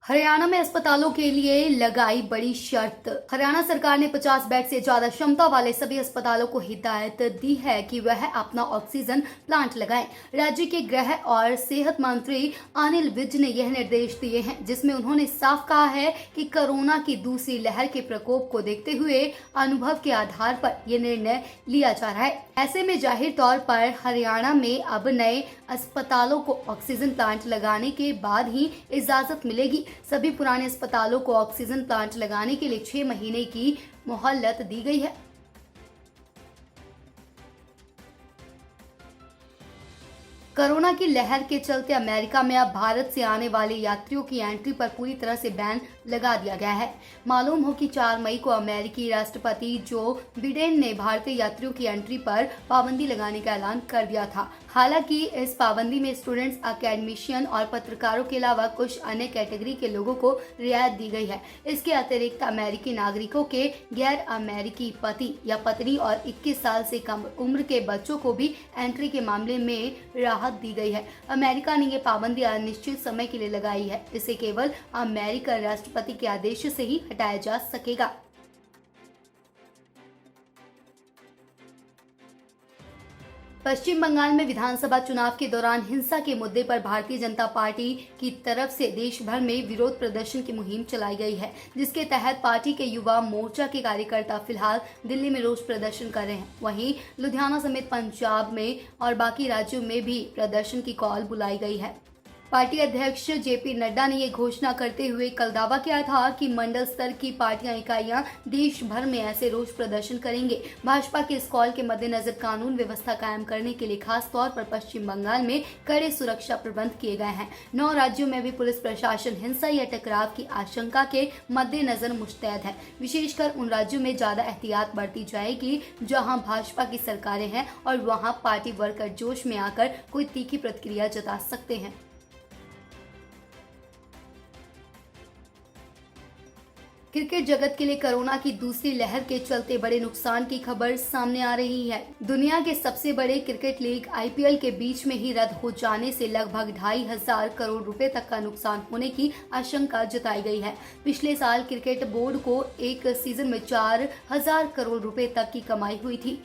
हरियाणा में अस्पतालों के लिए लगाई बड़ी शर्त। हरियाणा सरकार ने 50 बेड से ज्यादा क्षमता वाले सभी अस्पतालों को हिदायत दी है कि वह अपना ऑक्सीजन प्लांट लगाएं। राज्य के गृह और सेहत मंत्री अनिल विज ने यह निर्देश दिए हैं, जिसमें उन्होंने साफ कहा है कि कोरोना की दूसरी लहर के प्रकोप को देखते हुए अनुभव के आधार पर यह निर्णय लिया जा रहा है। ऐसे में जाहिर तौर पर हरियाणा में अब नए अस्पतालों को ऑक्सीजन प्लांट लगाने के बाद ही इजाजत मिलेगी। सभी पुराने अस्पतालों को ऑक्सीजन प्लांट लगाने के लिए 6 महीने की मोहलत दी गई है। कोरोना की लहर के चलते अमेरिका में अब भारत से आने वाले यात्रियों की एंट्री पर पूरी तरह से बैन लगा दिया गया है। मालूम हो कि 4 मई को अमेरिकी राष्ट्रपति जो बिडेन ने भारतीय यात्रियों की एंट्री पर पाबंदी लगाने का ऐलान कर दिया था। हालांकि इस पाबंदी में स्टूडेंट्स, अकेडमिशियन और पत्रकारों के अलावा कुछ अन्य कैटेगरी के लोगों को रियायत दी गई है। इसके अतिरिक्त अमेरिकी नागरिकों के गैर अमेरिकी पति या पत्नी और 21 साल से कम उम्र के बच्चों को भी एंट्री के मामले में राहत दी गई है। अमेरिका ने ये पाबंदी अनिश्चित समय के लिए लगाई है। इसे केवल अमेरिकन राष्ट्रपति के आदेश से ही हटाया जा सकेगा। पश्चिम बंगाल में विधानसभा चुनाव के दौरान हिंसा के मुद्दे पर भारतीय जनता पार्टी की तरफ से देश भर में विरोध प्रदर्शन की मुहिम चलाई गई है, जिसके तहत पार्टी के युवा मोर्चा के कार्यकर्ता फिलहाल दिल्ली में रोष प्रदर्शन कर रहे हैं। वहीं लुधियाना समेत पंजाब में और बाकी राज्यों में भी प्रदर्शन की कॉल बुलाई गई है। पार्टी अध्यक्ष जेपी नड्डा ने ये घोषणा करते हुए कल दावा किया था कि मंडल स्तर की पार्टियां इकाइयां देश भर में ऐसे रोष प्रदर्शन करेंगे। भाजपा के इस कॉल के मद्देनजर कानून व्यवस्था कायम करने के लिए खास तौर पर पश्चिम बंगाल में कड़े सुरक्षा प्रबंध किए गए हैं। 9 राज्यों में भी पुलिस प्रशासन हिंसा या टकराव की आशंका के मद्देनजर मुस्तैद है। विशेषकर उन राज्यों में ज्यादा एहतियात बरती जाएगी जहाँ भाजपा की सरकारें हैं और वहाँ पार्टी वर्कर जोश में आकर कोई तीखी प्रतिक्रिया जता सकते हैं। क्रिकेट जगत के लिए कोरोना की दूसरी लहर के चलते बड़े नुकसान की खबर सामने आ रही है। दुनिया के सबसे बड़े क्रिकेट लीग आईपीएल के बीच में ही रद्द हो जाने से लगभग 2,500 करोड़ रुपए तक का नुकसान होने की आशंका जताई गई है। पिछले साल क्रिकेट बोर्ड को एक सीजन में 4,000 करोड़ रुपए तक की कमाई हुई थी।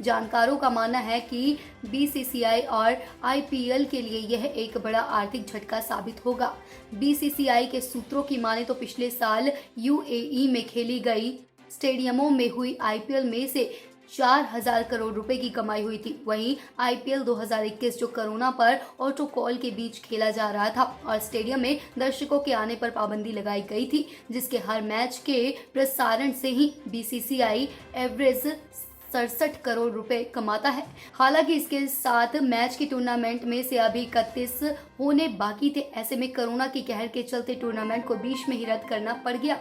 जानकारों का मानना है कि बीसीसीआई और आईपीएल के लिए यह एक बड़ा आर्थिक झटका साबित होगा। बीसीसीआई के सूत्रों की माने तो पिछले साल यूएई में खेली गई स्टेडियमों में हुई आईपीएल में से 4,000 करोड़ रुपए की कमाई हुई थी। वहीं आईपीएल 2021 जो कोरोना पर प्रोटोकॉल के बीच खेला जा रहा था और स्टेडियम में दर्शकों के आने पर पाबंदी लगाई गई थी, जिसके हर मैच के प्रसारण से ही बीसीसीआई एवरेज 67 करोड़ रुपए कमाता है। हालांकि इसके साथ मैच की टूर्नामेंट में से अभी 31 होने बाकी थे। ऐसे में कोरोना की कहर के चलते टूर्नामेंट को बीच में ही रद्द करना पड़ गया।